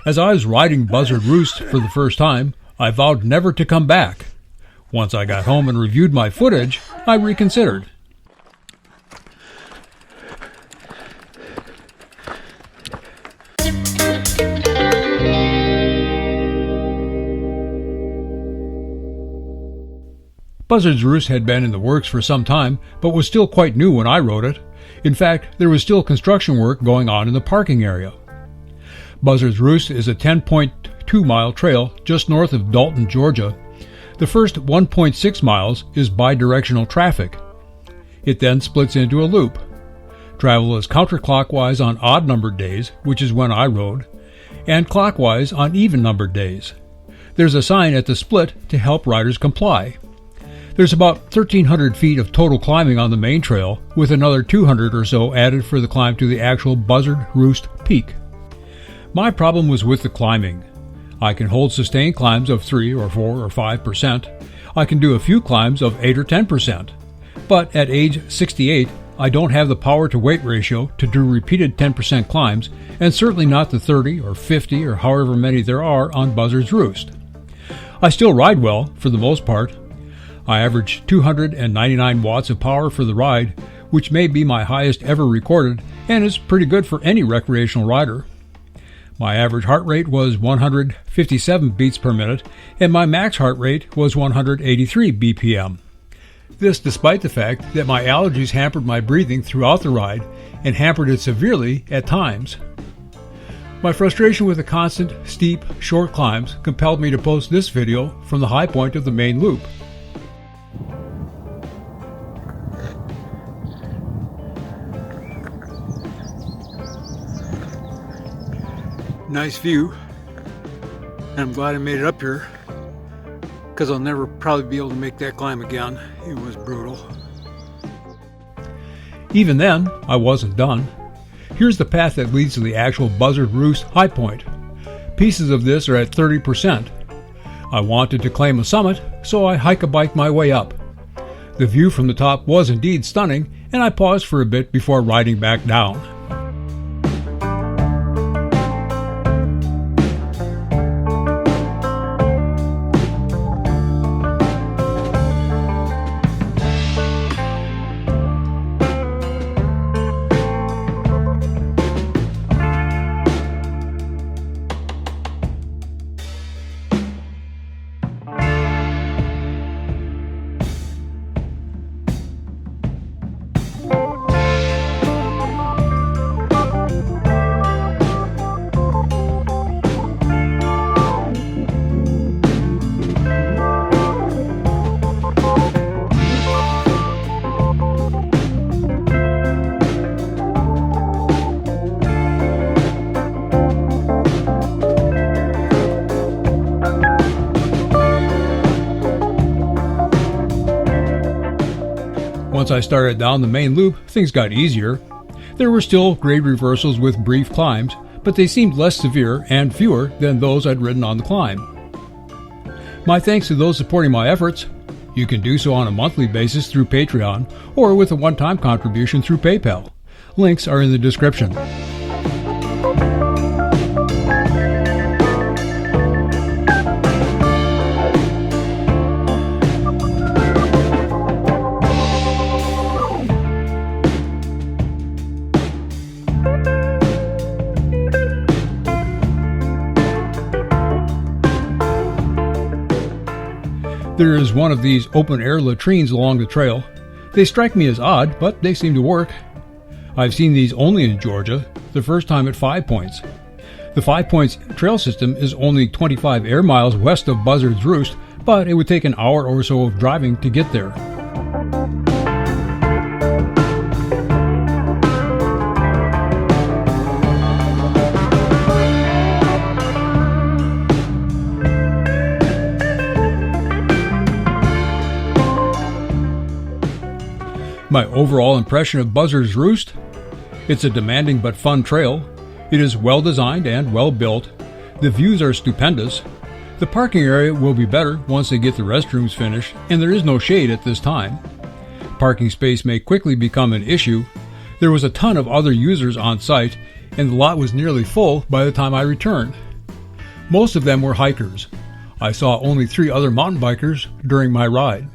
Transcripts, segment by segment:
As I was riding Buzzards Roost for the first time, I vowed never to come back. Once I got home and reviewed my footage, I reconsidered. Buzzards Roost had been in the works for some time, but was still quite new when I wrote it. In fact, there was still construction work going on in the parking area. Buzzards Roost is a 10.2-mile trail just north of Dalton, Georgia. The first 1.6 miles is bidirectional traffic. It then splits into a loop. Travel is counterclockwise on odd-numbered days, which is when I rode, and clockwise on even-numbered days. There's a sign at the split to help riders comply. There's about 1,300 feet of total climbing on the main trail, with another 200 or so added for the climb to the actual Buzzards Roost peak. My problem was with the climbing. I can hold sustained climbs of 3 or 4 or 5%. I can do a few climbs of 8 or 10%. But at age 68, I don't have the power-to-weight ratio to do repeated 10% climbs, and certainly not the 30 or 50 or however many there are on Buzzards Roost. I still ride well, for the most part. I average 299 watts of power for the ride, which may be my highest ever recorded and is pretty good for any recreational rider. My average heart rate was 157 beats per minute, and my max heart rate was 183 BPM. This despite the fact that my allergies hampered my breathing throughout the ride and hampered it severely at times. My frustration with the constant, steep, short climbs compelled me to post this video from the high point of the main loop. Nice view, and I'm glad I made it up here, because I'll never probably be able to make that climb again. It was brutal. Even then, I wasn't done. Here's the path that leads to the actual Buzzards Roost high point. Pieces of this are at 30%. I wanted to claim a summit, so I hike-a-bike my way up. The view from the top was indeed stunning, and I paused for a bit before riding back down. Once I started down the main loop, things got easier. There were still grade reversals with brief climbs, but they seemed less severe and fewer than those I'd ridden on the climb. My thanks to those supporting my efforts. You can do so on a monthly basis through Patreon or with a one-time contribution through PayPal. Links are in the description. There is one of these open-air latrines along the trail. They strike me as odd, but they seem to work. I've seen these only in Georgia, the first time at 5 Points. The 5 Points trail system is only 25 air miles west of Buzzards Roost, but it would take an hour or so of driving to get there. My overall impression of Buzzards Roost? It's a demanding but fun trail. It is well designed and well built. The views are stupendous. The parking area will be better once they get the restrooms finished, and there is no shade at this time. Parking space may quickly become an issue. There was a ton of other users on site, and the lot was nearly full by the time I returned. Most of them were hikers. I saw only 3 other mountain bikers during my ride.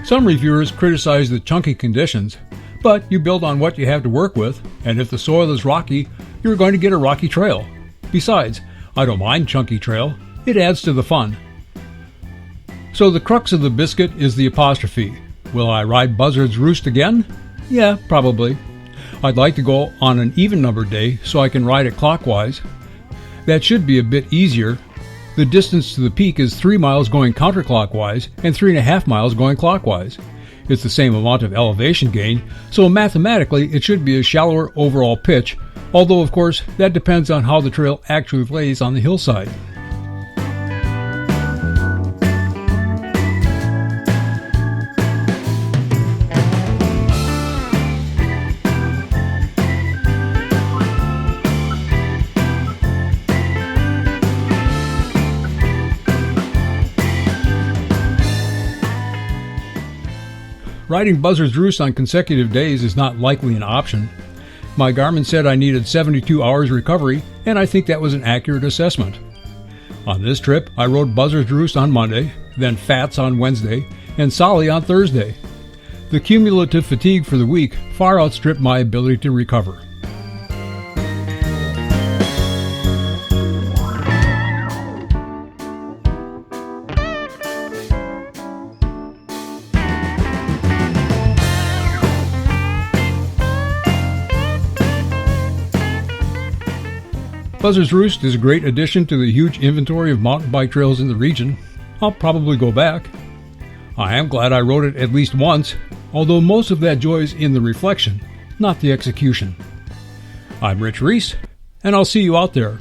Some reviewers criticize the chunky conditions, but you build on what you have to work with, and if the soil is rocky, you're going to get a rocky trail. Besides, I don't mind chunky trail. It adds to the fun. So the crux of the biscuit is the apostrophe. Will I ride Buzzards Roost again? Yeah, probably. I'd like to go on an even numbered day so I can ride it clockwise. That should be a bit easier. The distance to the peak is 3 miles going counterclockwise and 3.5 miles going clockwise. It's the same amount of elevation gain, so mathematically it should be a shallower overall pitch, although of course that depends on how the trail actually lays on the hillside. Riding Buzzards Roost on consecutive days is not likely an option. My Garmin said I needed 72 hours recovery, and I think that was an accurate assessment. On this trip, I rode Buzzards Roost on Monday, then Fats on Wednesday, and Solly on Thursday. The cumulative fatigue for the week far outstripped my ability to recover. Buzzards Roost is a great addition to the huge inventory of mountain bike trails in the region. I'll probably go back. I am glad I rode it at least once, although most of that joy is in the reflection, not the execution. I'm Rich Reese, and I'll see you out there.